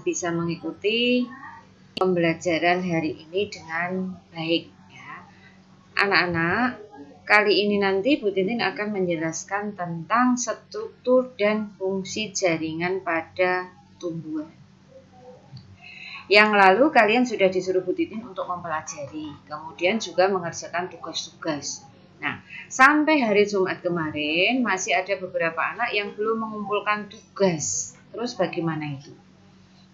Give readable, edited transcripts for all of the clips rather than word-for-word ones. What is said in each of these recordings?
bisa mengikuti pembelajaran hari ini dengan baik ya. Anak-anak, kali ini nanti Bu Titin akan menjelaskan tentang struktur dan fungsi jaringan pada tumbuhan. Yang lalu kalian sudah disuruh Bu Titin untuk mempelajari, kemudian juga mengerjakan tugas-tugas. Nah, sampai hari Jumat kemarin masih ada beberapa anak yang belum mengumpulkan tugas. Terus bagaimana itu?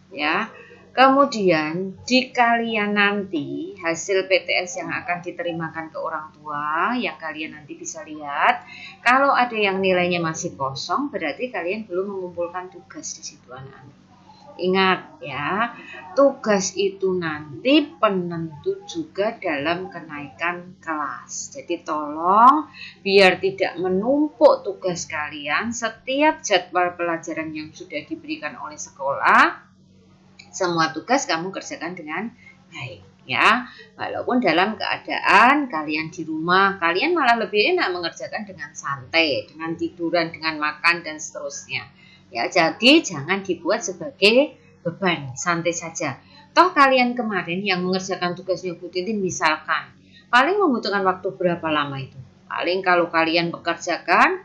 Ya. Kemudian di kalian nanti hasil PTS yang akan diterimakan ke orang tua yang kalian nanti bisa lihat, kalau ada yang nilainya masih kosong berarti kalian belum mengumpulkan tugas di situ anak-anak. Ingat ya, tugas itu nanti penentu juga dalam kenaikan kelas. Jadi tolong biar tidak menumpuk tugas kalian, setiap jadwal pelajaran yang sudah diberikan oleh sekolah, semua tugas kamu kerjakan dengan baik ya. Walaupun dalam keadaan kalian di rumah, kalian malah lebih enak mengerjakan dengan santai, dengan tiduran, dengan makan dan seterusnya. Ya, jadi jangan dibuat sebagai beban, santai saja. Toh kalian kemarin yang mengerjakan tugasnya Bu Titin misalkan paling membutuhkan waktu berapa lama itu? Paling kalau kalian bekerjakan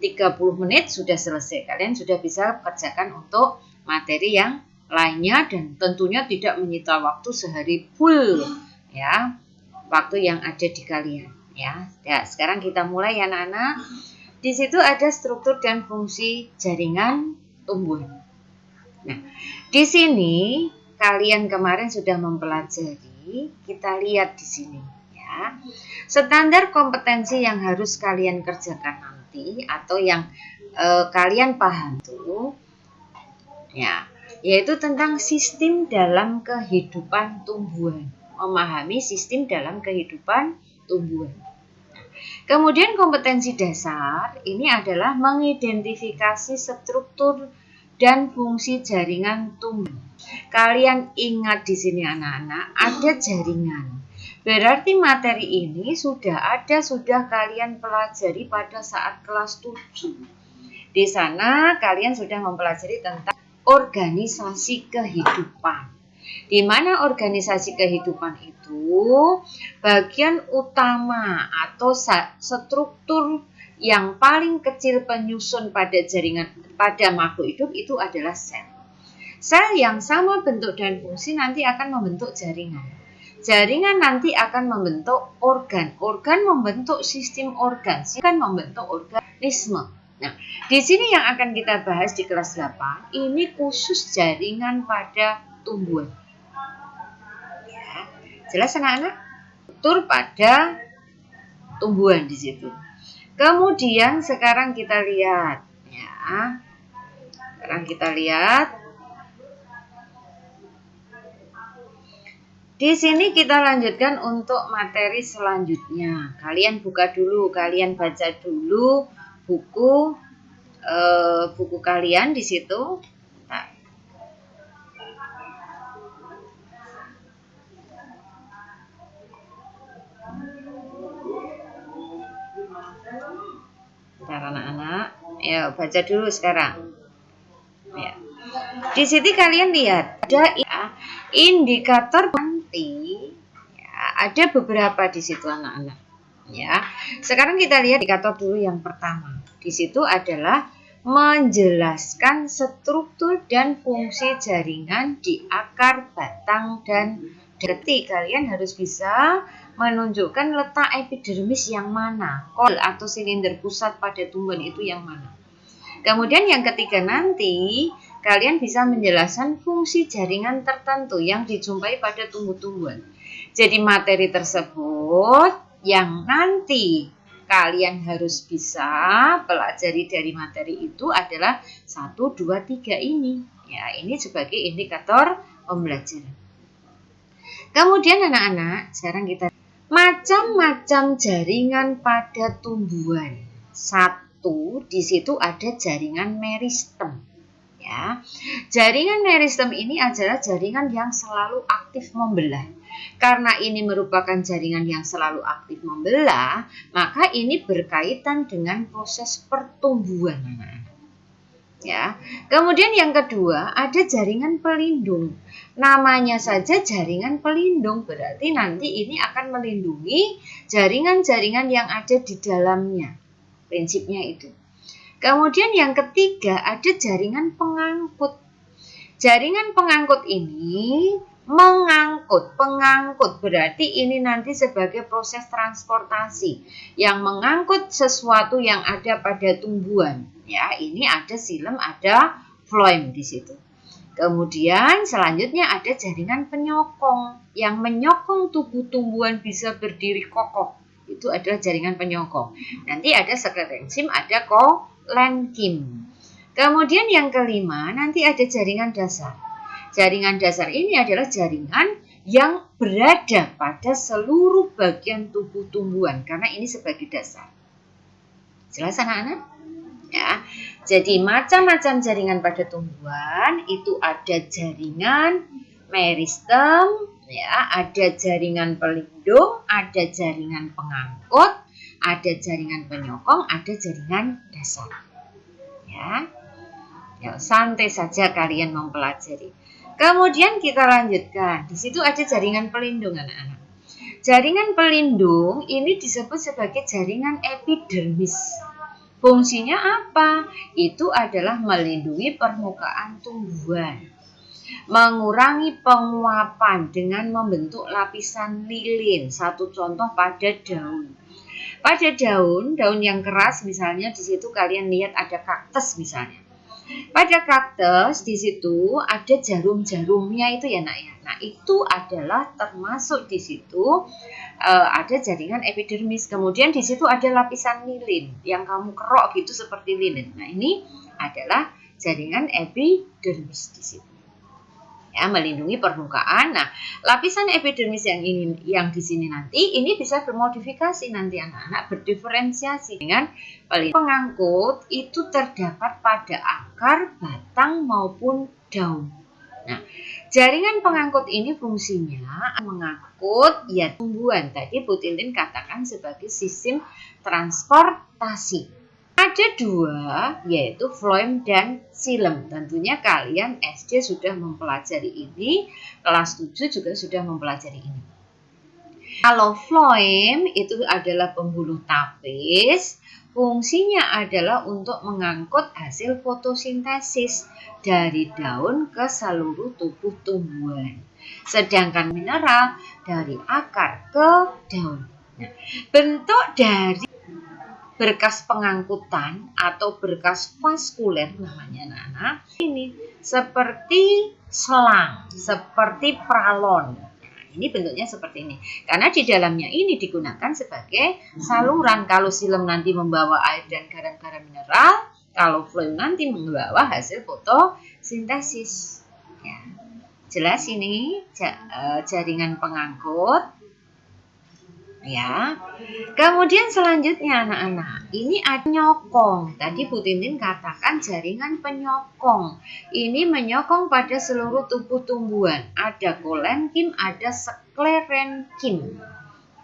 30 menit sudah selesai. Kalian sudah bisa kerjakan untuk materi yang lainnya dan tentunya tidak menyita waktu sehari full ya, waktu yang ada di kalian ya. Ya, sekarang kita mulai ya anak-anak. Di situ ada struktur dan fungsi jaringan tumbuhan. Nah, di sini kalian kemarin sudah mempelajari, kita lihat di sini ya. Standar kompetensi yang harus kalian kerjakan nanti atau yang kalian paham tuh ya, yaitu tentang sistem dalam kehidupan tumbuhan. Memahami sistem dalam kehidupan tumbuhan. Kemudian kompetensi dasar ini adalah mengidentifikasi struktur dan fungsi jaringan tumbuhan. Kalian ingat di sini anak-anak, ada jaringan. Berarti materi ini sudah kalian pelajari pada saat kelas 7. Di sana kalian sudah mempelajari tentang organisasi kehidupan. Di mana organisasi kehidupan itu bagian utama atau struktur yang paling kecil penyusun pada jaringan pada makhluk hidup itu adalah sel. Sel yang sama bentuk dan fungsi nanti akan membentuk jaringan. Jaringan nanti akan membentuk organ. Organ membentuk sistem organ. Sistem membentuk organisme. Nah, di sini yang akan kita bahas di kelas 8, ini khusus jaringan pada tumbuhan. Ya, jelas anak-anak? Struktur pada tumbuhan di situ. Kemudian sekarang kita lihat, ya. Sekarang kita lihat. Di sini kita lanjutkan untuk materi selanjutnya. Kalian buka dulu, kalian baca dulu buku kalian di situ. Nah. Bentar anak-anak, ya baca dulu sekarang. Ya. Di sini kalian lihat ada indikator nanti. Ya, ada beberapa di situ anak-anak. Ya, sekarang kita lihat indikator dulu yang pertama. Di situ adalah menjelaskan struktur dan fungsi jaringan di akar, batang, dan daun. Kalian harus bisa menunjukkan letak epidermis yang mana, kol atau silinder pusat pada tumbuhan itu yang mana. Kemudian yang ketiga nanti kalian bisa menjelaskan fungsi jaringan tertentu yang dijumpai pada tumbuh-tumbuhan. Jadi materi tersebut yang nanti kalian harus bisa pelajari dari materi itu adalah 1, 2, 3 ini. Ya, ini sebagai indikator pembelajaran. Kemudian anak-anak, sekarang kita macam-macam jaringan pada tumbuhan. 1, di situ ada jaringan meristem. Ya. Jaringan meristem ini adalah jaringan yang selalu aktif membelah. Karena ini merupakan jaringan yang selalu aktif membelah, maka ini berkaitan dengan proses pertumbuhan anak-anak. Ya. Kemudian yang kedua ada jaringan pelindung. Namanya saja jaringan pelindung, berarti nanti ini akan melindungi jaringan-jaringan yang ada di dalamnya. Prinsipnya itu. Kemudian yang ketiga ada jaringan pengangkut. Jaringan pengangkut ini pengangkut berarti ini nanti sebagai proses transportasi yang mengangkut sesuatu yang ada pada tumbuhan. Ya, ini ada xilem, ada phloem di situ. Kemudian selanjutnya ada jaringan penyokong yang menyokong tubuh tumbuhan bisa berdiri kokoh. Itu adalah jaringan penyokong. Nanti ada sklerenchyme, ada kolenkim. Kemudian yang kelima nanti ada jaringan dasar. Jaringan dasar ini adalah jaringan yang berada pada seluruh bagian tubuh tumbuhan karena ini sebagai dasar. Jelas anak-anak? Ya. Jadi macam-macam jaringan pada tumbuhan itu ada jaringan meristem, ya, ada jaringan pelindung, ada jaringan pengangkut, ada jaringan penyokong, ada jaringan dasar. Ya. Ya, santai saja kalian mempelajari. Kemudian kita lanjutkan. Di situ ada jaringan pelindung anak-anak. Jaringan pelindung ini disebut sebagai jaringan epidermis. Fungsinya apa? Itu adalah melindungi permukaan tumbuhan. Mengurangi penguapan dengan membentuk lapisan lilin. Satu contoh pada daun. Pada daun yang keras misalnya di situ kalian lihat ada kaktus misalnya. Pada kaktus di situ ada jarum-jarumnya itu ya nak ya. Nah itu adalah termasuk di situ ada jaringan epidermis. Kemudian di situ ada lapisan lilin yang kamu kerok gitu seperti lilin. Nah ini adalah jaringan epidermis di situ. Ya, melindungi permukaan. Nah, lapisan epidermis yang di sini nanti ini bisa bermodifikasi nanti anak-anak berdiferensiasi dengan pengangkut itu terdapat pada akar, batang maupun daun. Nah, jaringan pengangkut ini fungsinya mengangkut ya tumbuhan. Tadi Bu Tintin katakan sebagai sistem transportasi. Ada dua, yaitu phloem dan xilem. Tentunya kalian SD sudah mempelajari ini, kelas 7 juga sudah mempelajari ini. Kalau phloem itu adalah pembuluh tapis, fungsinya adalah untuk mengangkut hasil fotosintesis dari daun ke seluruh tubuh tumbuhan. Sedangkan mineral dari akar ke daun. Nah, bentuk dari berkas pengangkutan atau berkas vaskuler namanya anak-anak ini seperti selang, seperti pralon. Nah, ini bentuknya seperti ini karena di dalamnya ini digunakan sebagai saluran. Kalau xilem nanti membawa air dan garam-garam mineral, kalau phloem nanti membawa hasil fotosintesis. Ya. Jelas ini jaringan pengangkut. Ya, kemudian selanjutnya anak-anak, ini ada penyokong. Tadi Bu Tintin katakan jaringan penyokong. Ini menyokong pada seluruh tubuh tumbuhan. Ada kolenkim, ada sklerenchyme.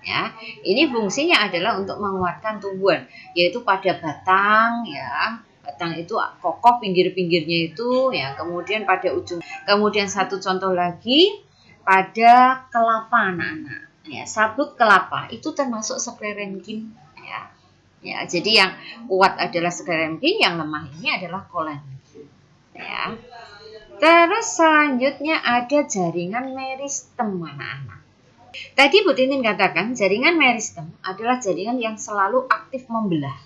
Ya, ini fungsinya adalah untuk menguatkan tumbuhan, yaitu pada batang, ya. Batang itu kokoh pinggir-pinggirnya itu, ya. Kemudian pada ujung. Kemudian satu contoh lagi pada kelapa anak-anak. Ya, sabut kelapa itu termasuk sklerenchyme ya. Ya, jadi yang kuat adalah sklerenchyme, yang lemah ini adalah kolenkim. Ya. Terus selanjutnya ada jaringan meristem anak-anak. Tadi Bu Tintin katakan jaringan meristem adalah jaringan yang selalu aktif membelah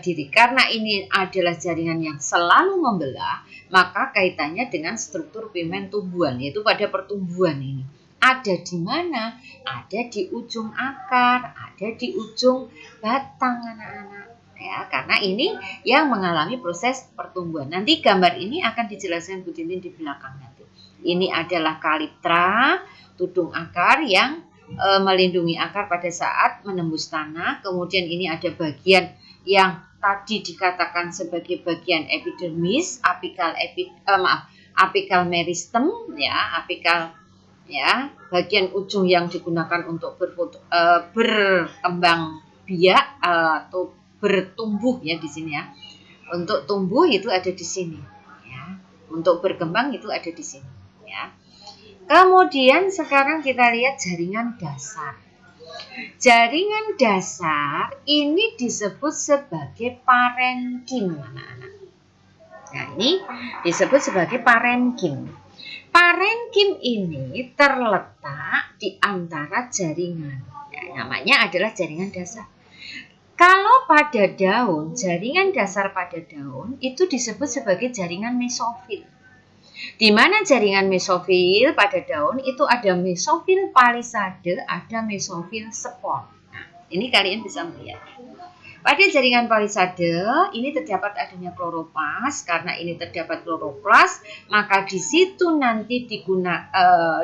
diri. Karena ini adalah jaringan yang selalu membelah, maka kaitannya dengan struktur pigmen tumbuhan, yaitu pada pertumbuhan ini. Ada di mana? Ada di ujung akar, ada di ujung batang anak-anak. Ya, karena ini yang mengalami proses pertumbuhan. Nanti gambar ini akan dijelaskan Bu Tintin di belakang nanti. Ini adalah kaliptra, tudung akar yang melindungi akar pada saat menembus tanah. Kemudian ini ada bagian yang tadi dikatakan sebagai bagian epidermis, apikal meristem, ya, apikal. Ya, bagian ujung yang digunakan untuk berkembang biak atau bertumbuh ya di sini ya. Untuk tumbuh itu ada di sini, ya. Untuk berkembang itu ada di sini, ya. Kemudian sekarang kita lihat jaringan dasar. Jaringan dasar ini disebut sebagai parenkim, anak-anak. Nah, ini disebut sebagai parenkim. Parenkim ini terletak di antara jaringan. Ya, namanya adalah jaringan dasar. Kalau pada daun, jaringan dasar pada daun itu disebut sebagai jaringan mesofil. Di mana jaringan mesofil pada daun itu ada mesofil palisade, ada mesofil spon. Nah, ini kalian bisa melihat. Pada jaringan palisade ini terdapat adanya kloroplas. Karena ini terdapat kloroplas, maka di situ nanti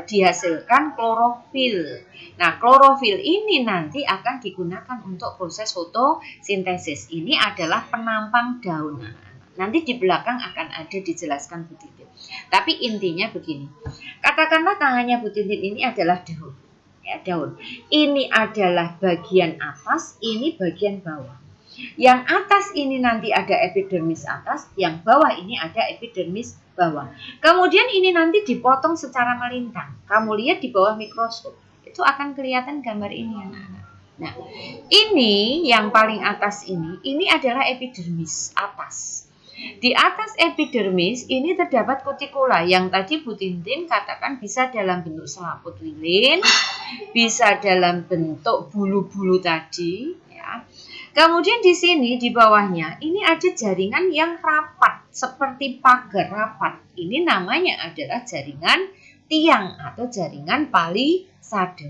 dihasilkan klorofil. Nah, klorofil ini nanti akan digunakan untuk proses fotosintesis. Ini adalah penampang daun. Nanti di belakang akan ada dijelaskan Bu Titin. Tapi intinya begini. Katakanlah tangannya Bu Titin ini adalah daun. Ya, daun. Ini adalah bagian atas, ini bagian bawah. Yang atas ini nanti ada epidermis atas, yang bawah ini ada epidermis bawah. Kemudian ini nanti dipotong secara melintang. Kamu lihat di bawah mikroskop, itu akan kelihatan gambar ini, anak-anak. Nah, ini yang paling atas ini adalah epidermis atas. Di atas epidermis ini terdapat kutikula yang tadi Bu Tintin katakan bisa dalam bentuk selaput lilin, bisa dalam bentuk bulu-bulu tadi, ya. Kemudian di sini di bawahnya ini ada jaringan yang rapat seperti pagar rapat. Ini namanya adalah jaringan tiang atau jaringan palisade.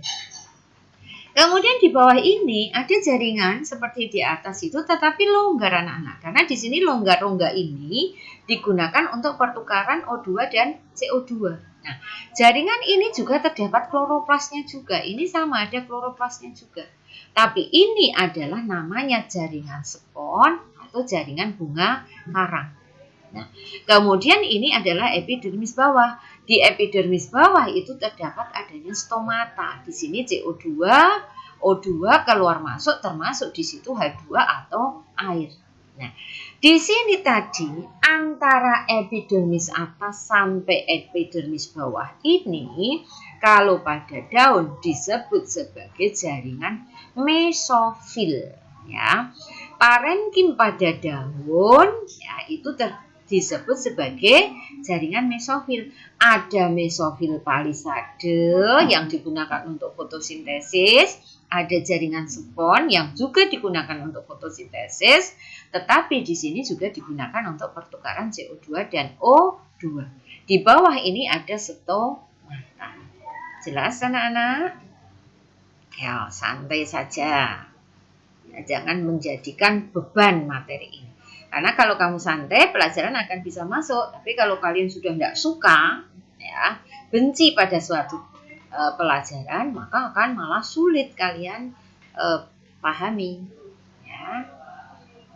Kemudian di bawah ini ada jaringan seperti di atas itu tetapi longgar, anak-anak. Karena di sini longgar-longgar ini digunakan untuk pertukaran O2 dan CO2. Nah, jaringan ini juga terdapat kloroplasnya juga. Ini sama ada kloroplasnya juga. Tapi ini adalah namanya jaringan spon atau jaringan bunga karang. Nah, kemudian ini adalah epidermis bawah. Di epidermis bawah itu terdapat adanya stomata. Di sini CO2, O2 keluar masuk termasuk di situ H2 atau air. Nah, di sini tadi antara epidermis atas sampai epidermis bawah ini kalau pada daun disebut sebagai jaringan mesofil, ya. Parenkim pada daun ya itu disebut sebagai jaringan mesofil. Ada mesofil palisade yang digunakan untuk fotosintesis, ada jaringan spon yang juga digunakan untuk fotosintesis, tetapi di sini juga digunakan untuk pertukaran CO2 dan O2. Di bawah ini ada stomata. Jelas, anak-anak? Ya, santai saja. Ya, jangan menjadikan beban materi ini. Karena kalau kamu santai, pelajaran akan bisa masuk. Tapi kalau kalian sudah tidak suka, ya, benci pada suatu pelajaran, maka akan malah sulit kalian pahami. Ya.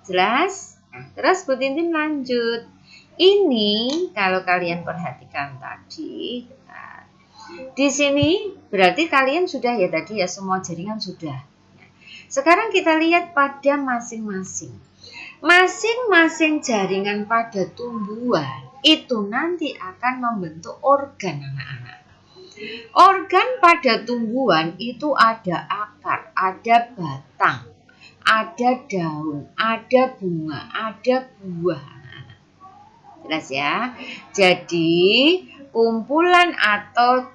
Jelas? Nah, terus Bu Tintin lanjut. Ini kalau kalian perhatikan tadi, di sini berarti kalian sudah ya tadi ya semua jaringan sudah. Sekarang kita lihat pada masing-masing. Masing-masing jaringan pada tumbuhan itu nanti akan membentuk organ, anak-anak. Organ pada tumbuhan itu ada akar, ada batang, ada daun, ada bunga, ada buah, anak-anak. Jelas ya? Jadi kumpulan atau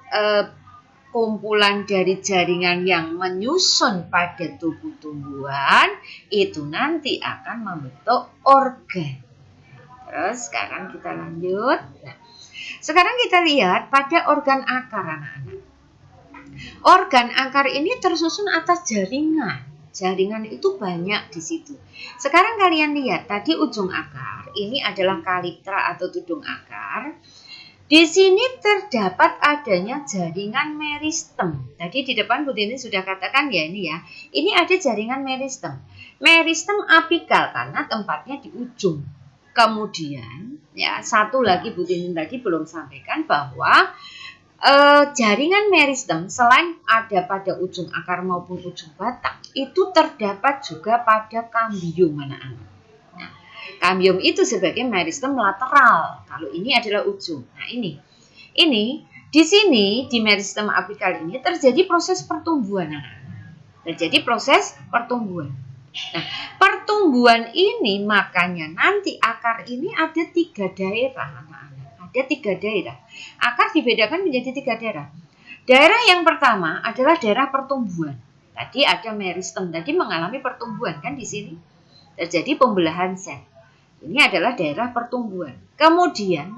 kumpulan dari jaringan yang menyusun pada tubuh tumbuhan itu nanti akan membentuk organ. Terus sekarang kita lanjut. Nah, sekarang kita lihat pada organ akar, anak-anak. Organ akar ini tersusun atas jaringan. Jaringan itu banyak di situ. Sekarang kalian lihat tadi ujung akar ini adalah kalitra atau tudung akar. Di sini terdapat adanya jaringan meristem. Tadi di depan Bu Tintin sudah katakan ya ini ya. Ini ada jaringan meristem. Meristem apikal karena tempatnya di ujung. Kemudian ya satu lagi Bu Tintin tadi belum sampaikan bahwa jaringan meristem selain ada pada ujung akar maupun ujung batang itu terdapat juga pada kambium, anak-anak. Nah, Kambium itu sebagai meristem lateral. Kalau ini adalah ujung. Nah, ini di sini di meristem apikal ini terjadi proses pertumbuhan. Terjadi proses pertumbuhan. Nah, pertumbuhan ini makanya nanti akar ini ada 3 daerah, anak-anak. Ada 3 daerah. Akar dibedakan menjadi 3 daerah. Daerah yang pertama adalah daerah pertumbuhan. Tadi ada meristem, tadi mengalami pertumbuhan kan di sini. Terjadi pembelahan sel. Ini adalah daerah pertumbuhan. Kemudian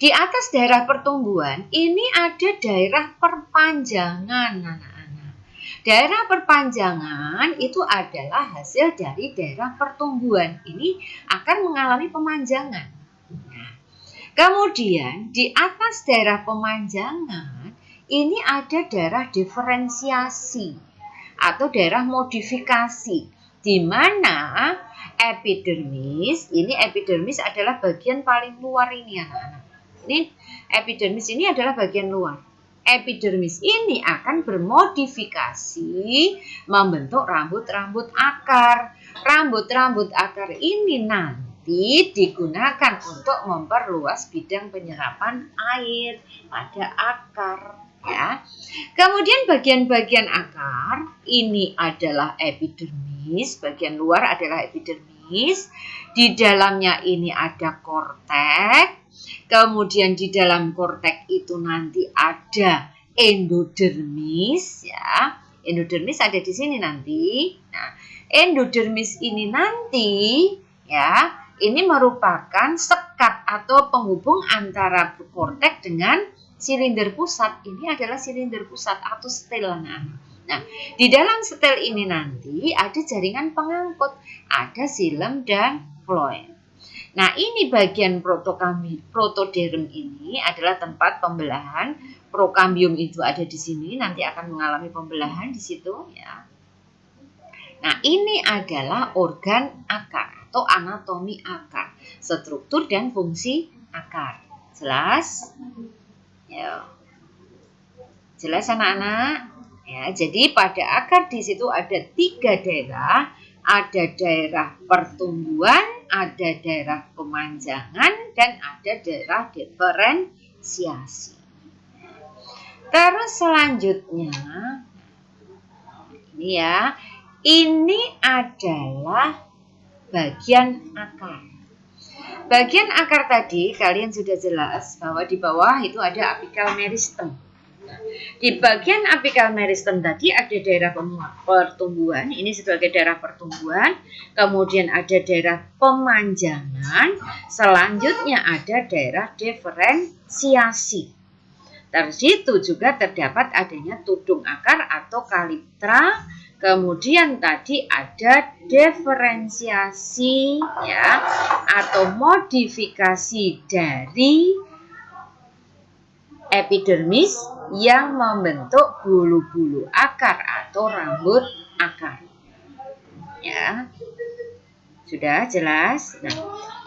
di atas daerah pertumbuhan ini ada daerah perpanjangan, anak-anak. Daerah perpanjangan itu adalah hasil dari daerah pertumbuhan. Ini akan mengalami pemanjangan. Nah, kemudian di atas daerah pemanjangan ini ada daerah diferensiasi atau daerah modifikasi, di mana epidermis adalah bagian paling luar ini, anak-anak. Ini epidermis ini adalah bagian luar. Epidermis ini akan bermodifikasi membentuk rambut-rambut akar. Rambut-rambut akar ini nanti digunakan untuk memperluas bidang penyerapan air pada akar, ya. Kemudian bagian-bagian akar ini adalah epidermis, bagian luar adalah epidermis. Di dalamnya ini ada korteks. Kemudian di dalam korteks itu nanti ada endodermis, ya. Endodermis ada di sini nanti. Nah, endodermis ini nanti, ya, ini merupakan sekat atau penghubung antara korteks dengan silinder pusat. Ini adalah silinder pusat atau stel, anak-anak. Nah, di dalam stel ini nanti ada jaringan pengangkut, ada xilem dan floem. Nah, ini bagian protoderm ini adalah tempat pembelahan. Prokambium itu ada di sini, nanti akan mengalami pembelahan di situ, ya. Nah, ini adalah organ akar atau anatomi akar, struktur dan fungsi akar. Jelas? Ya. Jelas, anak-anak? Ya, jadi pada akar di situ ada 3 daerah. Ada daerah pertumbuhan, ada daerah pemanjangan, dan ada daerah diferensiasi. Terus selanjutnya, ini ya, ini adalah bagian akar. Bagian akar tadi kalian sudah jelas bahwa di bawah itu ada apikal meristem. Di bagian apikal meristem tadi ada daerah pertumbuhan, ini sebagai daerah pertumbuhan, kemudian ada daerah pemanjangan, selanjutnya ada daerah diferensiasi. Dari situ juga terdapat adanya tudung akar atau kaliptra, kemudian tadi ada diferensiasi, ya, atau modifikasi dari epidermis yang membentuk bulu-bulu akar atau rambut akar. Ya. Sudah jelas? Nah,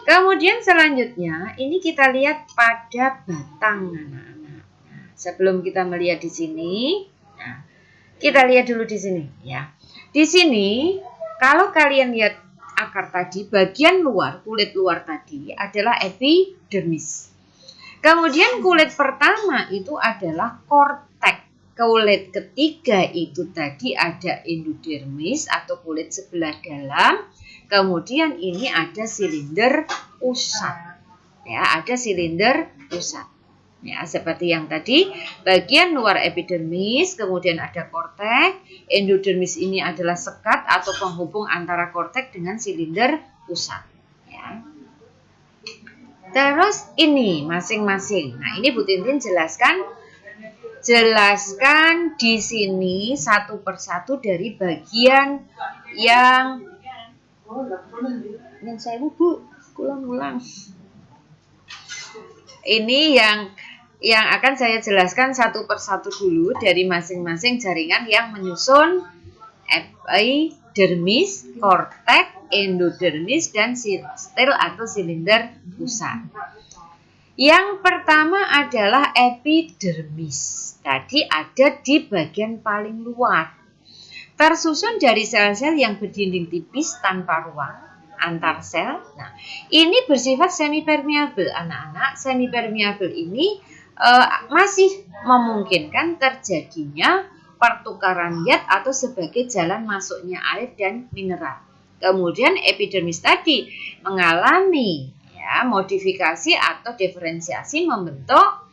kemudian selanjutnya ini kita lihat pada batang, anak-anak. Nah, sebelum kita melihat di sini, nah, kita lihat dulu di sini, ya. Di sini kalau kalian lihat akar tadi, bagian luar, kulit luar tadi adalah epidermis. Kemudian kulit pertama itu adalah korteks. Kulit ketiga itu tadi ada endodermis atau kulit sebelah dalam. Kemudian ini ada silinder pusat. Ya, ada silinder pusat. Ya, seperti yang tadi, bagian luar epidermis, kemudian ada korteks. Endodermis ini adalah sekat atau penghubung antara korteks dengan silinder pusat. Ya. Terus ini masing-masing. Nah, ini Bu Tintin jelaskan di sini satu persatu dari bagian yang saya Bu, ulang. Ini yang akan saya jelaskan satu persatu dulu dari masing-masing jaringan yang menyusun epidermis, korteks, endodermis, dan stel atau silinder pusat. Yang pertama adalah epidermis. Tadi ada di bagian paling luar. Tersusun dari sel-sel yang berdinding tipis tanpa ruang. antar sel. Nah, ini bersifat semi permeabel. Anak-anak, semi permeabel ini masih memungkinkan terjadinya pertukaran zat atau sebagai jalan masuknya air dan mineral. Kemudian epidermis tadi mengalami modifikasi atau diferensiasi membentuk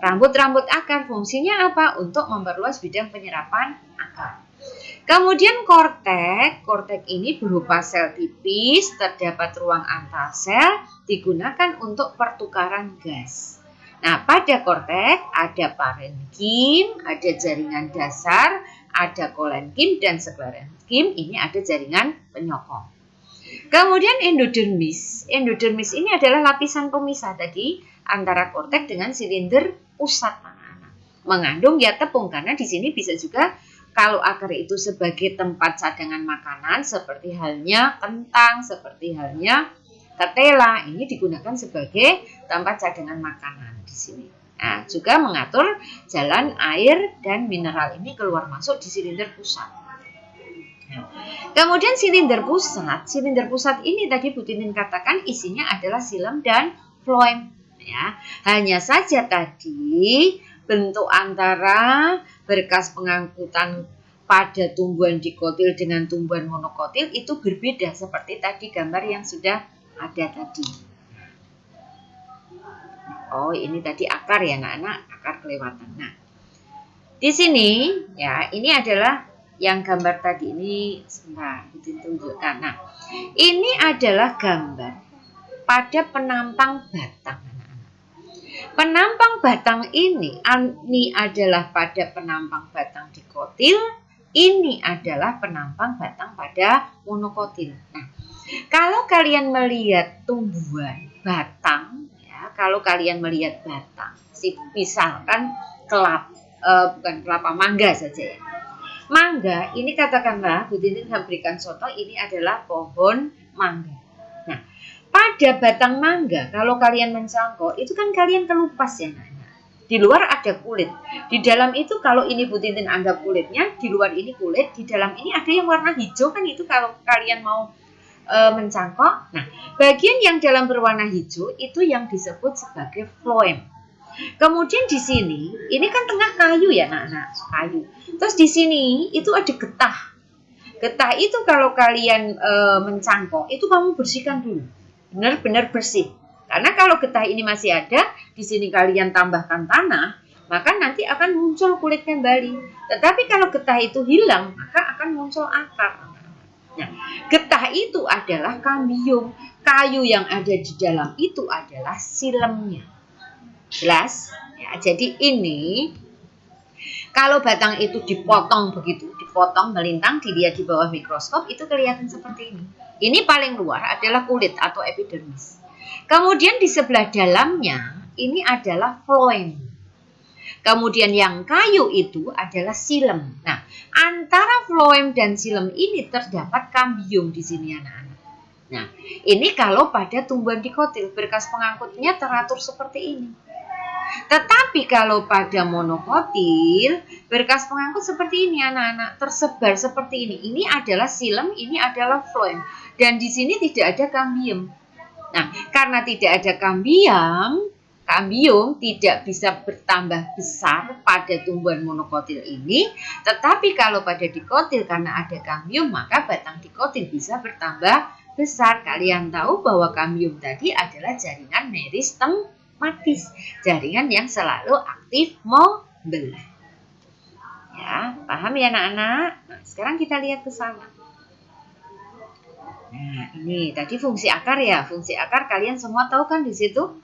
rambut-rambut akar. Fungsinya apa? Untuk memperluas bidang penyerapan akar. Kemudian kortek ini berupa sel tipis, terdapat ruang antar sel, digunakan untuk pertukaran gas. Nah, pada kortek ada parenkim, ada jaringan dasar, ada kolenkim dan sklerenkim. Ini ada jaringan penyokong. Kemudian endodermis. Endodermis ini adalah lapisan pemisah tadi antara kortek dengan silinder pusat. Mengandung tepung, karena di sini bisa juga kalau akar itu sebagai tempat cadangan makanan, seperti halnya kentang, seperti halnya ketela, ini digunakan sebagai tempat cadangan makanan di sini. Nah, juga mengatur jalan air dan mineral ini keluar masuk di silinder pusat. Nah, kemudian silinder pusat ini tadi Bu Titin katakan isinya adalah xilem dan floem. Ya, hanya saja tadi bentuk antara berkas pengangkutan pada tumbuhan dikotil dengan tumbuhan monokotil itu berbeda seperti tadi gambar yang sudah ada tadi. Oh, ini tadi akar ya anak-anak, akar kelewatan. Nah, di sini ya, ini adalah yang gambar tadi ini, sebentar ditunjukkan. Nah, ini adalah gambar pada penampang batang. Penampang batang ini adalah pada penampang batang dikotil, ini adalah penampang batang pada monokotil. Nah, kalau kalian melihat tumbuhan batang, ya, kalau kalian melihat batang, misalkan bukan kelapa, mangga saja ya. Mangga ini katakanlah Bu Titin berikan contoh, ini adalah pohon mangga. Nah, pada batang mangga, kalau kalian mencangkok, itu kan kalian kelupas ya. Di luar ada kulit. Di dalam itu kalau ini Bu Titin anggap kulitnya, di luar ini kulit, di dalam ini ada yang warna hijau kan, itu kalau kalian mau mencangkok. Nah, bagian yang dalam berwarna hijau itu yang disebut sebagai floem. Kemudian di sini, ini kan tengah kayu ya anak-anak, kayu. Terus di sini itu ada getah. Getah itu kalau kalian mencangkok, itu kamu bersihkan dulu. Benar-benar bersih. Karena kalau getah ini masih ada, di sini kalian tambahkan tanah, maka nanti akan muncul kulit kembali. Tetapi kalau getah itu hilang, maka akan muncul akar. Nah, getah itu adalah kambium. Kayu yang ada di dalam itu adalah silemnya. Jelas? Ya, jadi ini kalau batang itu dipotong begitu, dipotong melintang, dilihat di bawah mikroskop, itu kelihatan seperti ini. Ini paling luar adalah kulit atau epidermis. Kemudian di sebelah dalamnya, ini adalah floem. Kemudian yang kayu itu adalah xilem. Nah, antara floem dan xilem ini terdapat kambium di sini anak-anak. Nah, ini kalau pada tumbuhan dikotil, berkas pengangkutnya teratur seperti ini. Tetapi kalau pada monokotil, berkas pengangkut seperti ini anak-anak, tersebar seperti ini. Ini adalah xilem, ini adalah floem. Dan di sini tidak ada kambium. Nah, karena tidak ada kambium tidak bisa bertambah besar pada tumbuhan monokotil ini. Tetapi kalau pada dikotil karena ada kambium, maka batang dikotil bisa bertambah besar. Kalian tahu bahwa kambium tadi adalah jaringan meristematis, jaringan yang selalu aktif membelah. Ya, paham ya anak-anak? Nah, sekarang kita lihat ke sana. Nah, ini tadi fungsi akar ya. Fungsi akar kalian semua tahu kan di situ?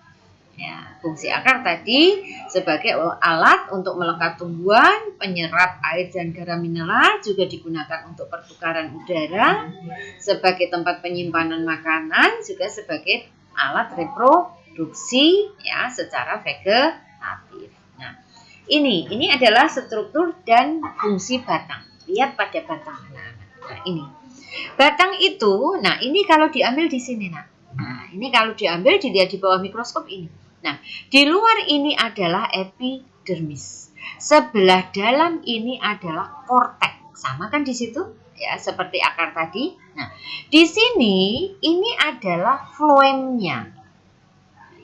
Ya, fungsi akar tadi sebagai alat untuk melekat tumbuhan, penyerap air dan garam mineral, juga digunakan untuk pertukaran udara, sebagai tempat penyimpanan makanan, juga sebagai alat reproduksi ya secara vegetatif. Nah, ini adalah struktur dan fungsi batang. Lihat pada batang. Nah, ini. Batang itu, nah ini kalau diambil di sini, Nah, ini kalau diambil dilihat di bawah mikroskop ini. Nah, di luar ini adalah epidermis. Sebelah dalam ini adalah kortek. Sama kan di situ? Ya, seperti akar tadi. Nah, di sini ini adalah floemnya.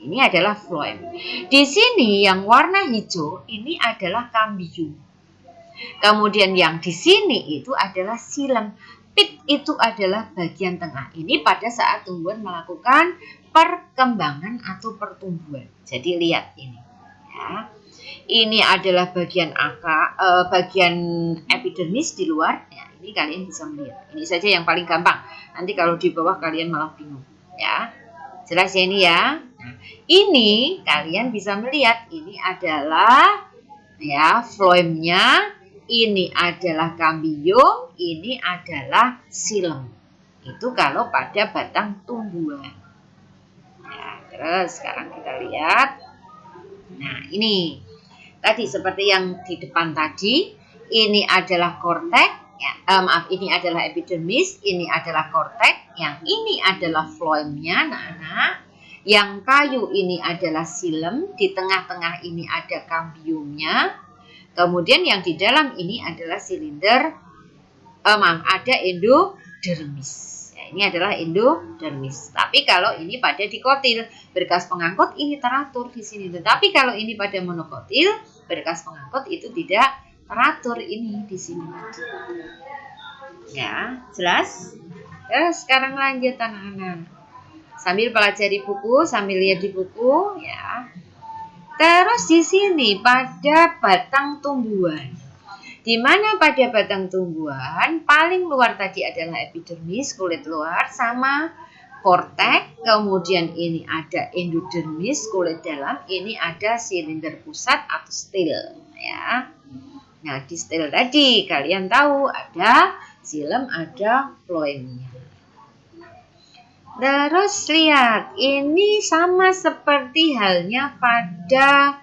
Ini adalah floem. Di sini yang warna hijau ini adalah cambium. Kemudian yang di sini itu adalah xilem. Pit itu adalah bagian tengah. Ini pada saat tumbuhan melakukan perkembangan atau pertumbuhan. Jadi lihat ini. Ya. Ini adalah bagian bagian epidermis di luar. Ya, ini kalian bisa melihat. Ini saja yang paling gampang. Nanti kalau di bawah kalian malah bingung. Ya, jelas ya ini ya. Nah, ini kalian bisa melihat. Ini adalah ya floemnya. Ini adalah cambium. Ini adalah xilem. Itu kalau pada batang tumbuhan. Ya, terus sekarang kita lihat. Nah, ini. Tadi seperti yang di depan tadi, ini adalah korteks, ya, maaf, ini adalah epidermis, ini adalah korteks, yang ini adalah floemnya, anak-anak. Yang kayu ini adalah xilem, di tengah-tengah ini ada cambiumnya. Kemudian yang di dalam ini adalah silinder, ada endodermis. Ini adalah endodermis. Tapi kalau ini pada dikotil, berkas pengangkut ini teratur di sini. Tetapi kalau ini pada monokotil, berkas pengangkut itu tidak teratur ini di sini. Ya, jelas? Terus sekarang lanjut anak-anak. Sambil pelajari buku, sambil lihat di buku, ya. Terus di sini pada batang tumbuhan. Di mana pada batang tumbuhan paling luar tadi adalah epidermis, kulit luar, sama korteks, kemudian ini ada endodermis, kulit dalam, ini ada silinder pusat atau stil, ya. Nah, di stil tadi kalian tahu ada xilem, ada floemnya. Terus lihat, ini sama seperti halnya pada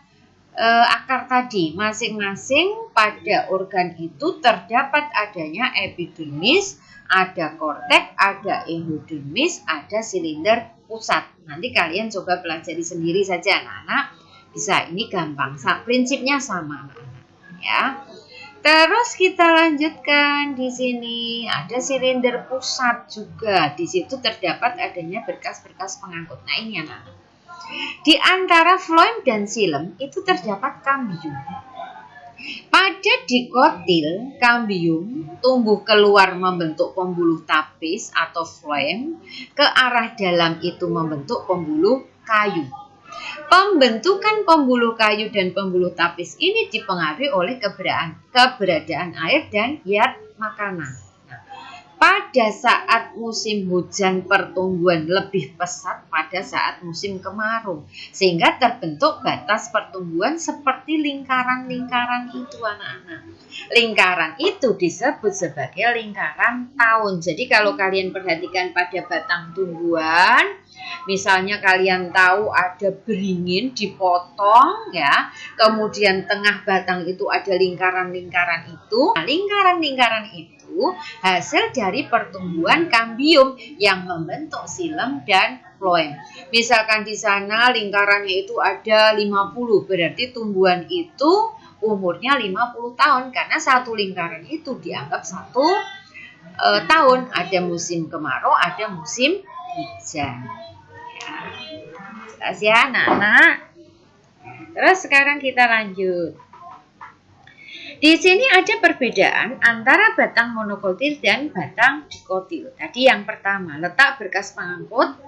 akar tadi, masing-masing pada organ itu terdapat adanya epidermis, ada korteks, ada endodermis, ada silinder pusat. Nanti kalian coba pelajari sendiri saja anak-anak. Bisa, ini gampang. Prinsipnya sama anak-anak, ya. Terus kita lanjutkan di sini ada silinder pusat juga. Di situ terdapat adanya berkas-berkas pengangkut. Nah, ini anak-anak. Di antara floem dan xilem itu terdapat cambium. Pada dikotil, cambium tumbuh keluar membentuk pembuluh tapis atau floem, ke arah dalam itu membentuk pembuluh kayu. Pembentukan pembuluh kayu dan pembuluh tapis ini dipengaruhi oleh keberadaan air dan zat makanan. Pada saat musim hujan pertumbuhan lebih pesat pada saat musim kemarau. Sehingga terbentuk batas pertumbuhan seperti lingkaran-lingkaran itu anak-anak. Lingkaran itu disebut sebagai lingkaran tahun. Jadi kalau kalian perhatikan pada batang tumbuhan, misalnya kalian tahu ada beringin dipotong ya, kemudian tengah batang itu ada lingkaran-lingkaran itu. Nah, lingkaran-lingkaran itu hasil dari pertumbuhan cambium yang membentuk xilem dan floem. Misalkan di sana lingkarannya itu ada 50, berarti tumbuhan itu umurnya 50 tahun karena satu lingkaran itu dianggap satu tahun. Ada musim kemarau, ada musim hujan. Ya, jelas ya anak-anak. Terus sekarang kita lanjut. Di sini ada perbedaan antara batang monokotil dan batang dikotil. Tadi yang pertama, letak berkas pengangkut,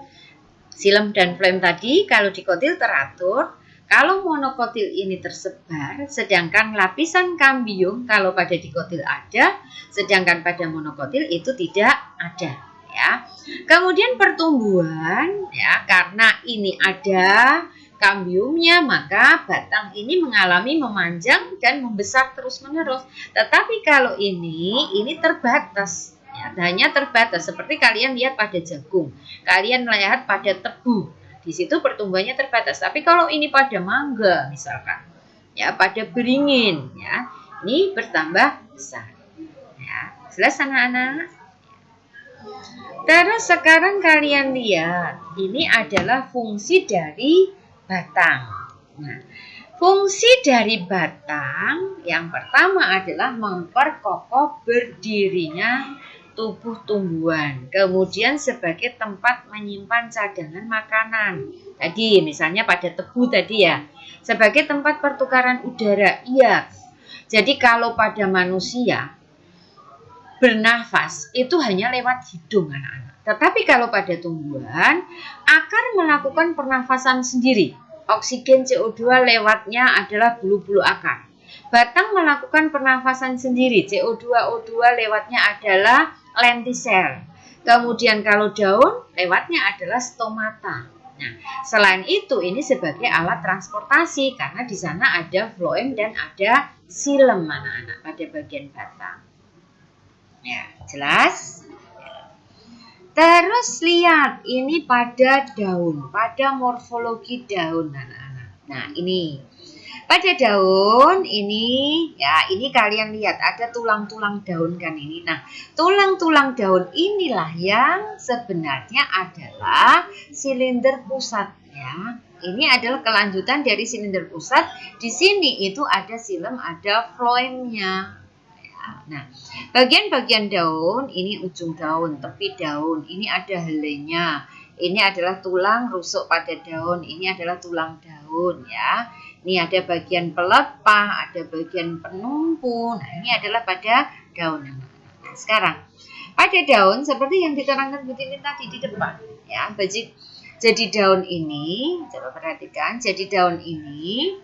xilem dan floem tadi, kalau dikotil teratur, kalau monokotil ini tersebar, sedangkan lapisan cambium kalau pada dikotil ada, sedangkan pada monokotil itu tidak ada. Ya. Kemudian pertumbuhan, ya, karena ini ada cambiumnya, maka batang ini mengalami memanjang dan membesar terus-menerus. Tetapi kalau ini terbatas, ya, hanya terbatas. Seperti kalian lihat pada jagung, kalian melihat pada tebu, di situ pertumbuhannya terbatas. Tapi kalau ini pada mangga, misalkan, ya, pada beringin, ya, ini bertambah besar. Ya, jelas anak-anak? Terus sekarang kalian lihat, ini adalah fungsi dari batang. Nah, fungsi dari batang yang pertama adalah memperkokoh berdirinya tubuh tumbuhan. Kemudian sebagai tempat menyimpan cadangan makanan. Tadi misalnya pada tebu tadi ya. Sebagai tempat pertukaran udara. Iya. Jadi kalau pada manusia bernafas itu hanya lewat hidung anak-anak. Tetapi kalau pada tumbuhan, akar melakukan pernafasan sendiri. Oksigen CO2 lewatnya adalah bulu-bulu akar. Batang melakukan pernafasan sendiri. CO2, O2 lewatnya adalah lentisel. Kemudian kalau daun, lewatnya adalah stomata. Nah, selain itu ini sebagai alat transportasi karena di sana ada floem dan ada xilem anak-anak pada bagian batang. Ya, jelas? Terus lihat ini pada daun, pada morfologi daun anak-anak. Nah, ini pada daun ini ya, ini kalian lihat ada tulang-tulang daun kan ini. Nah, tulang-tulang daun inilah yang sebenarnya adalah silinder pusat ya. Ini adalah kelanjutan dari silinder pusat. Di sini itu ada xilem, ada floemnya. Nah, bagian-bagian daun, ini ujung daun, tepi daun, ini ada helainya. Ini adalah tulang rusuk pada daun, ini adalah tulang daun ya. Ini ada bagian pelepah, ada bagian penumpu. Nah, ini adalah pada daun. Nah, sekarang pada daun seperti yang diterangkan Bu Titin tadi di depan ya. Jadi daun ini, coba perhatikan, jadi daun ini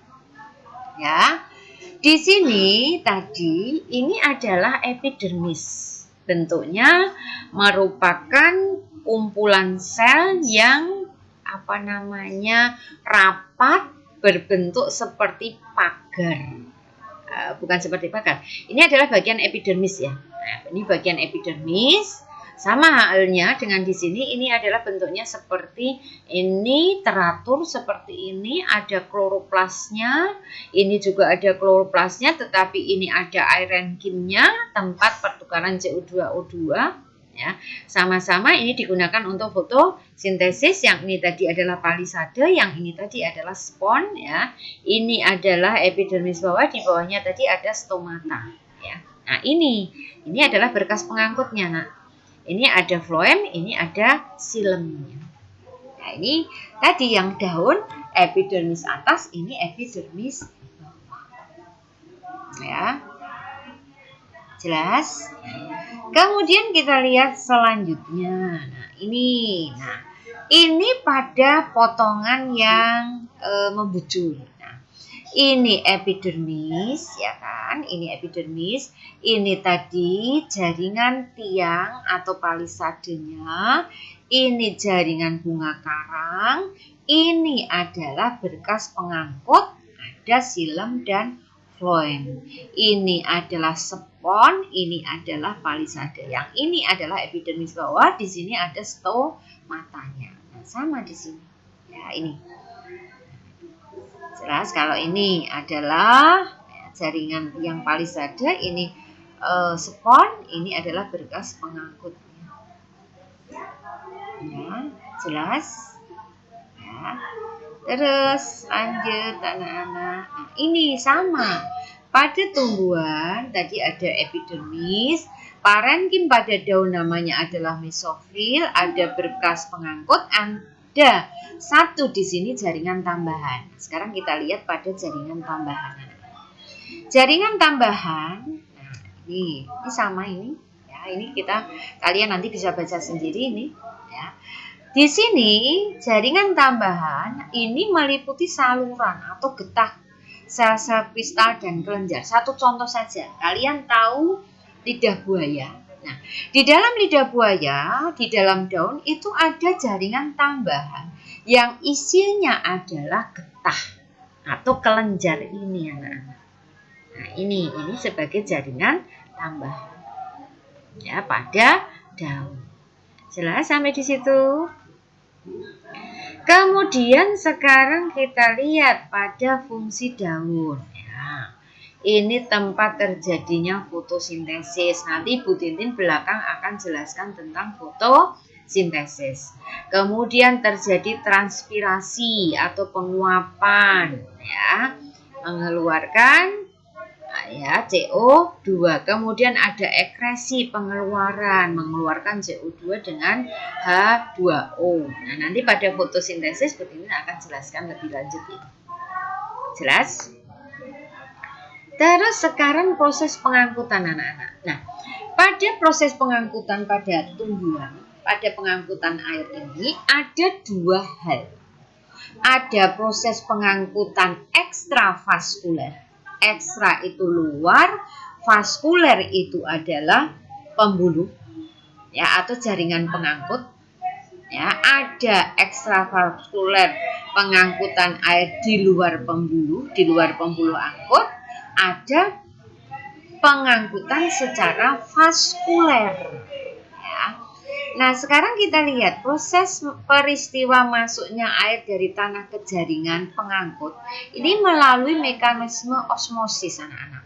ya. Di sini tadi ini adalah epidermis. Bentuknya merupakan kumpulan sel yang rapat berbentuk seperti pagar. Bukan seperti pagar. Ini adalah bagian epidermis ya. Nah, ini bagian epidermis. Sama halnya dengan di sini, ini adalah bentuknya seperti ini, teratur seperti ini, ada kloroplasnya, ini juga ada kloroplasnya, tetapi ini ada irenkimnya, tempat pertukaran CO2O2, ya. Sama-sama ini digunakan untuk fotosintesis, yang ini tadi adalah palisade, yang ini tadi adalah spon, ya. Ini adalah epidermis bawah, di bawahnya tadi ada stomata, ya. Nah, ini adalah berkas pengangkutnya, nak. Ini ada floem, ini ada xilem. Nah, ini tadi yang daun, epidermis atas, ini epidermis bawah. Ya. Jelas? Kemudian kita lihat selanjutnya. Nah, ini pada potongan yang membujur. Ini epidermis, ya kan? Ini epidermis. Ini tadi jaringan tiang atau palisadenya. Ini jaringan bunga karang. Ini adalah berkas pengangkut. Ada xilem dan floem. Ini adalah spon. Ini adalah palisade. Yang ini adalah epidermis bawah. Di sini ada stomatanya. Nah, sama di sini. Ya, ini. Jelas kalau ini adalah jaringan yang palisade, ini spon, ini adalah berkas pengangkutnya. Ya, jelas? Ya. Terus lanjut anak-anak. Nah, ini sama. Pada tumbuhan tadi ada epidermis, parenkim pada daun namanya adalah mesofil, ada berkas pengangkut, ada satu di sini jaringan tambahan. Sekarang kita lihat pada jaringan tambahan. Jaringan tambahan, nah ini sama ini. Ya, ini kalian nanti bisa baca sendiri ini. Ya. Di sini jaringan tambahan ini meliputi saluran atau getah sel-sel kristal dan kelenjar. Satu contoh saja, kalian tahu lidah buaya. Nah, di dalam lidah buaya, di dalam daun itu ada jaringan tambahan yang isinya adalah getah atau kelenjar ini anak-anak. Nah, ini sebagai jaringan tambahan ya pada daun. Jelas sampai di situ? Kemudian sekarang kita lihat pada fungsi daun. Ya. Ini tempat terjadinya fotosintesis. Nanti Bu Tintin belakang akan jelaskan tentang fotosintesis. Kemudian terjadi transpirasi atau penguapan, ya, mengeluarkan ya, CO2. Kemudian ada ekresi, pengeluaran, mengeluarkan CO2 dengan H2O. Nah, nanti pada fotosintesis Bu Titin akan jelaskan lebih lanjut ini. Jelas? Terus sekarang proses pengangkutan anak-anak. Nah, pada proses pengangkutan pada tumbuhan, pada pengangkutan air ini ada dua hal. Ada proses pengangkutan ekstravaskuler. Ekstra itu luar, vaskuler itu adalah pembuluh, ya, atau jaringan pengangkut. Ya, ada ekstravaskuler pengangkutan air di luar pembuluh angkut. Ada pengangkutan secara vaskuler. Ya. Nah, sekarang kita lihat proses peristiwa masuknya air dari tanah ke jaringan pengangkut. Ini melalui mekanisme osmosis, anak-anak.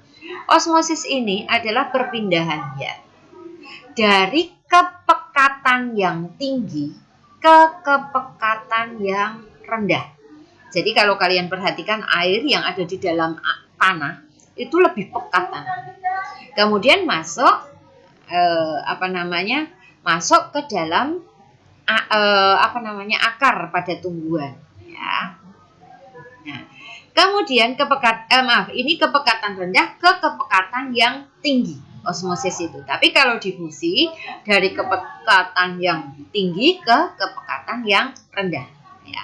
Osmosis ini adalah perpindahan ya dari kepekatan yang tinggi ke kepekatan yang rendah. Jadi kalau kalian perhatikan air yang ada di dalam tanah itu lebih pekat, anak. Kemudian masuk masuk ke dalam akar pada tumbuhan, ya. Nah, kemudian kepekatan rendah ke kepekatan yang tinggi, osmosis itu. Tapi kalau difusi dari kepekatan yang tinggi ke kepekatan yang rendah, ya.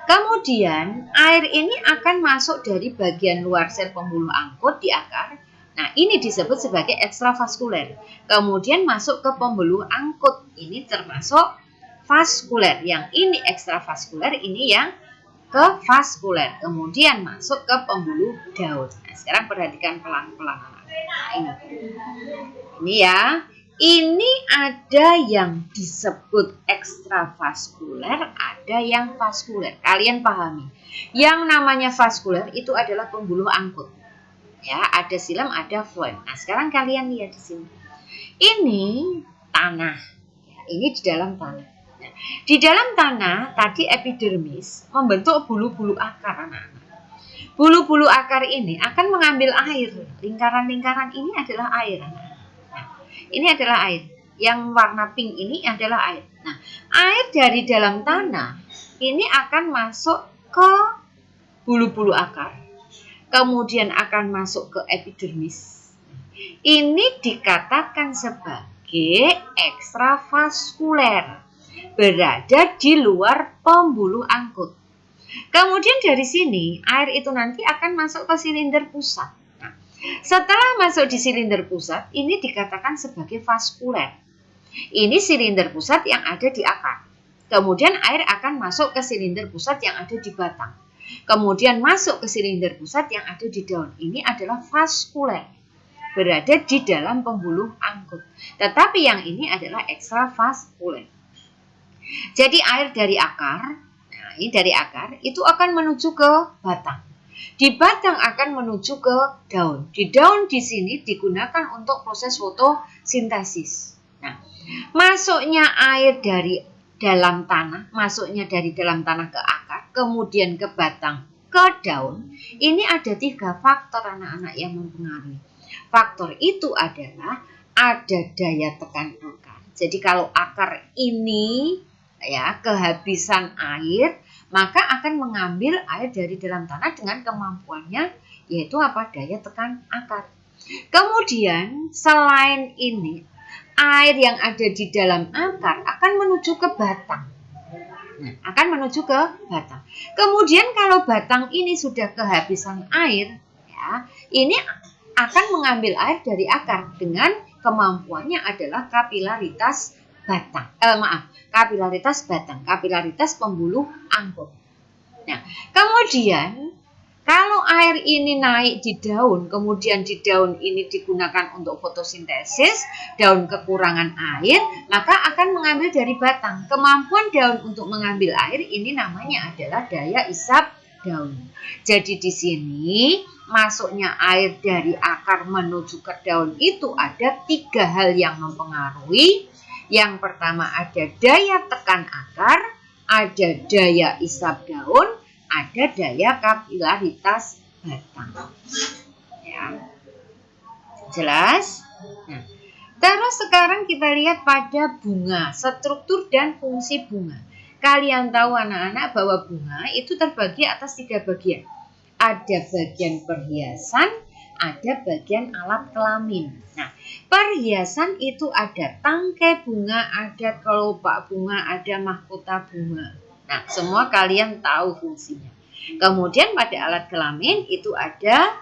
Kemudian air ini akan masuk dari bagian luar sel pembuluh angkut di akar. Nah, ini disebut sebagai ekstravaskuler. Kemudian masuk ke pembuluh angkut. Ini termasuk vaskuler. Yang ini ekstravaskuler, ini yang ke vaskuler. Kemudian masuk ke pembuluh daun. Nah, sekarang perhatikan pelan-pelan. Nah, ini ya. Ini ada yang disebut ekstravaskuler, ada yang vaskuler. Kalian pahami. Yang namanya vaskuler itu adalah pembuluh angkut. Ya, ada silam, ada floem. Nah, sekarang kalian lihat di sini. Ini tanah. Ya, ini di dalam tanah. Nah, di dalam tanah tadi epidermis membentuk bulu-bulu akar, anak-anak. Bulu-bulu akar ini akan mengambil air. Lingkaran-lingkaran ini adalah air, anak-anak. Ini adalah air. Yang warna pink ini adalah air. Nah, air dari dalam tanah ini akan masuk ke bulu-bulu akar. Kemudian akan masuk ke epidermis. Ini dikatakan sebagai ekstravaskuler. Berada di luar pembuluh angkut. Kemudian dari sini air itu nanti akan masuk ke silinder pusat. Setelah masuk di silinder pusat, ini dikatakan sebagai vaskuler. Ini silinder pusat yang ada di akar. Kemudian air akan masuk ke silinder pusat yang ada di batang. Kemudian masuk ke silinder pusat yang ada di daun. Ini adalah vaskuler. Berada di dalam pembuluh angkut. Tetapi yang ini adalah ekstravaskuler. Jadi air dari akar, nah ini dari akar, itu akan menuju ke batang. Di batang akan menuju ke daun. Di daun di sini digunakan untuk proses fotosintesis. Nah, masuknya air dari dalam tanah, masuknya dari dalam tanah ke akar, kemudian ke batang, ke daun. Ini ada 3 faktor anak-anak yang mempengaruhi. Faktor itu adalah ada daya tekan akar. Jadi kalau akar ini ya kehabisan air, maka akan mengambil air dari dalam tanah dengan kemampuannya, yaitu apa? Daya tekan akar. Kemudian selain ini, air yang ada di dalam akar akan menuju ke batang. Nah, akan menuju ke batang. Kemudian kalau batang ini sudah kehabisan air, ya, ini akan mengambil air dari akar dengan kemampuannya adalah kapilaritas batang. Kapilaritas pembuluh angkut. Nah, kemudian kalau air ini naik di daun, kemudian di daun ini digunakan untuk fotosintesis, daun kekurangan air, maka akan mengambil dari batang. Kemampuan daun untuk mengambil air ini namanya adalah daya isap daun. Jadi di sini masuknya air dari akar menuju ke daun itu ada 3 hal yang mempengaruhi. Yang pertama ada daya tekan akar, ada daya isap daun, ada daya kapilaritas batang. Ya. Jelas? Nah, terus sekarang kita lihat pada bunga, struktur dan fungsi bunga. Kalian tahu anak-anak bahwa bunga itu terbagi atas 3 bagian. Ada bagian perhiasan, ada bagian alat kelamin. Nah, perhiasan itu ada tangkai bunga, ada kelopak bunga, ada mahkota bunga. Nah, semua kalian tahu fungsinya. Kemudian pada alat kelamin itu ada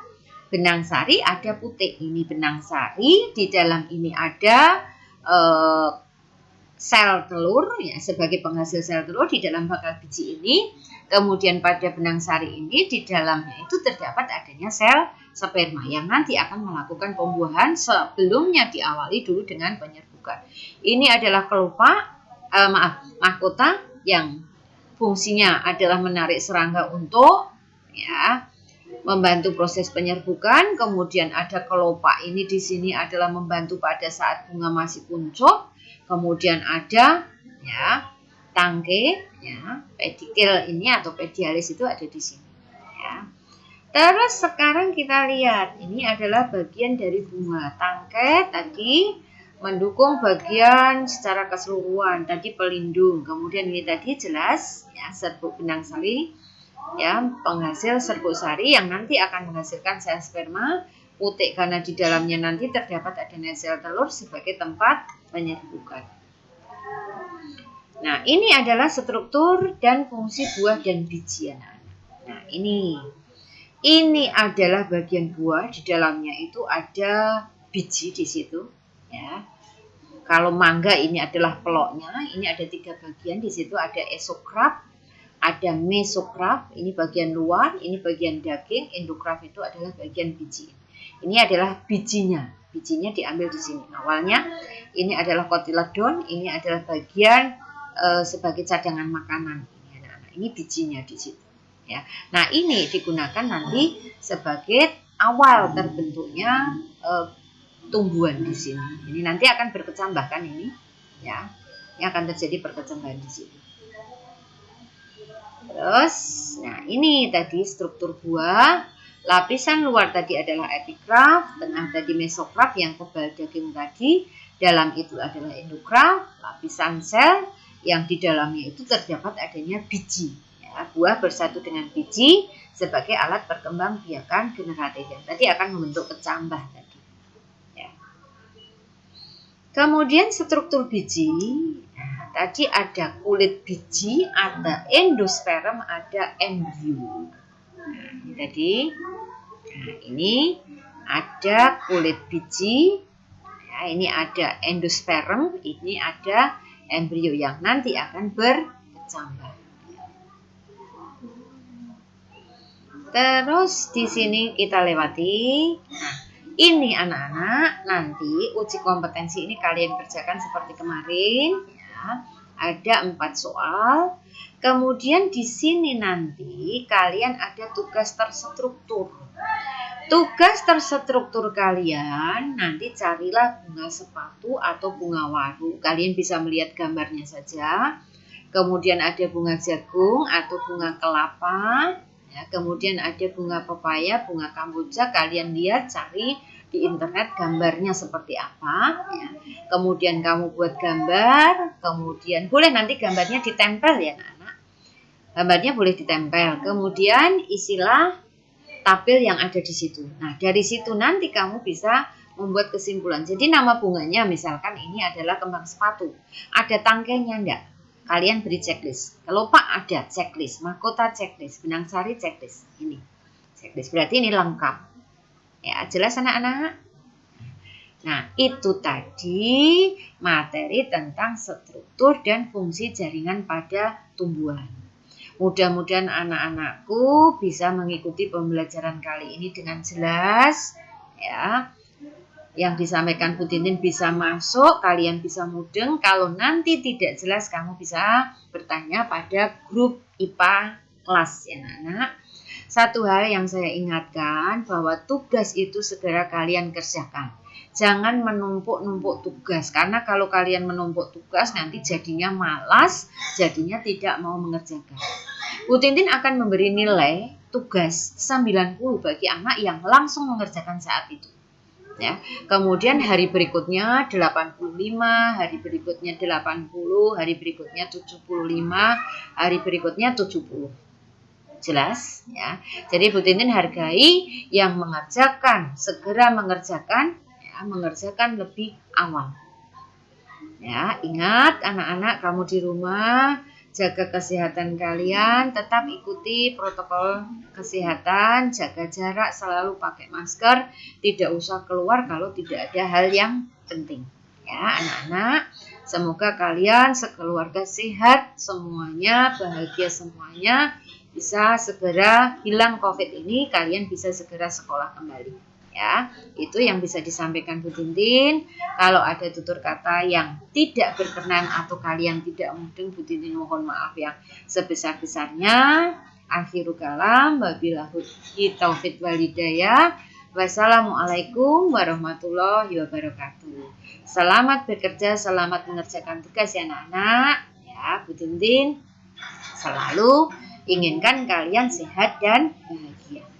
benang sari, ada putik. Ini benang sari, di dalam ini ada sel telur, ya, sebagai penghasil sel telur di dalam bakal biji ini. Kemudian pada benang sari ini di dalamnya itu terdapat adanya sel sperma yang nanti akan melakukan pembuahan sebelumnya diawali dulu dengan penyerbukan. Ini adalah mahkota yang fungsinya adalah menarik serangga untuk membantu proses penyerbukan. Kemudian ada kelopak, ini di sini adalah membantu pada saat bunga masih kuncup. Kemudian ada tangkai, pedikil ini atau pedialis itu ada di sini. Terus sekarang kita lihat, ini adalah bagian dari bunga. Tangkai tadi mendukung bagian secara keseluruhan, tadi pelindung. Kemudian ini tadi jelas serbuk benang sari, penghasil serbuk sari yang nanti akan menghasilkan sel sperma. Putik karena di dalamnya nanti terdapat adanya sel telur sebagai tempat penyerbukan. Nah, ini adalah struktur dan fungsi buah dan biji anak-anak. Nah, ini adalah bagian buah, di dalamnya itu ada biji di situ, Kalau mangga ini adalah peloknya, ini ada 3 bagian, di situ ada esokraf, ada mesokraf, ini bagian luar, ini bagian daging, endokraf itu adalah bagian biji. Ini adalah bijinya diambil di sini. Awalnya ini adalah kotiledon, ini adalah bagian sebagai cadangan makanan. Ini bijinya di situ. Nah, ini digunakan nanti sebagai awal terbentuknya tumbuhan di sini. Ini nanti akan berkecambah kan ini, Ini akan terjadi perkecambahan di sini. Terus, nah ini tadi struktur buah. Lapisan luar tadi adalah epigraf, tengah tadi mesokraf yang tebal daging tadi, dalam itu adalah endokraf, lapisan sel yang di dalamnya itu terdapat adanya biji. Buah bersatu dengan biji sebagai alat perkembangbiakan generatif yang tadi akan membentuk kecambah tadi. Kemudian struktur biji, tadi ada kulit biji, ada endosperm, ada embrio. Ini tadi. Nah, ini ada kulit biji, ini ada endosperm, ini ada embrio yang nanti akan berkecambah. Terus di sini kita lewati. Nah, ini anak-anak, nanti uji kompetensi ini kalian kerjakan seperti kemarin, Ada 4 soal. Kemudian di sini nanti kalian ada tugas terstruktur. Tugas terstruktur kalian nanti carilah bunga sepatu atau bunga waru. Kalian bisa melihat gambarnya saja. Kemudian ada bunga jagung atau bunga kelapa. Kemudian ada bunga pepaya, bunga kamboja. Kalian lihat, cari di internet gambarnya seperti apa. Kemudian kamu buat gambar. Kemudian boleh nanti gambarnya ditempel ya anak-anak. Gambarnya boleh ditempel. Kemudian isilah tabel yang ada di situ. Nah, dari situ nanti kamu bisa membuat kesimpulan. Jadi nama bunganya misalkan ini adalah kembang sepatu. Ada tangkainya enggak? Kalian beri checklist. Kelopak ada checklist, mahkota checklist, benang sari checklist. Ini checklist berarti ini lengkap. Jelas anak-anak? Nah, itu tadi materi tentang struktur dan fungsi jaringan pada tumbuhan. Mudah-mudahan anak-anakku bisa mengikuti pembelajaran kali ini dengan jelas, Yang disampaikan Bu Tintin bisa masuk, kalian bisa mudeng. Kalau nanti tidak jelas, kamu bisa bertanya pada grup IPA kelas ya anak-anak. Satu hal yang saya ingatkan bahwa tugas itu segera kalian kerjakan. Jangan menumpuk-numpuk tugas, karena kalau kalian menumpuk tugas nanti jadinya malas, jadinya tidak mau mengerjakan. Bu Tintin akan memberi nilai tugas 90 bagi anak yang langsung mengerjakan saat itu. Ya. Kemudian hari berikutnya 85, hari berikutnya 80, hari berikutnya 75, hari berikutnya 70. Jelas ya. Jadi Bu Tintin hargai yang mengerjakan, segera mengerjakan, ya, mengerjakan lebih awal. Ya, ingat anak-anak, kamu di rumah jaga kesehatan kalian, tetap ikuti protokol kesehatan, jaga jarak, selalu pakai masker, tidak usah keluar kalau tidak ada hal yang penting. Ya, anak-anak, semoga kalian sekeluarga sehat semuanya, bahagia semuanya, bisa segera hilang COVID ini, kalian bisa segera sekolah kembali. Ya, itu yang bisa disampaikan Bu Tintin. Kalau ada tutur kata yang tidak berkenan atau kalian tidak mudeng, Bu Tintin mohon maaf yang sebesar-besarnya. Akhirul kalam, wabillahi taufiq walhidayah. Wassalamualaikum warahmatullahi wabarakatuh. Selamat bekerja, selamat mengerjakan tugas ya anak-anak. Ya, Bu Tintin selalu inginkan kalian sehat dan bahagia.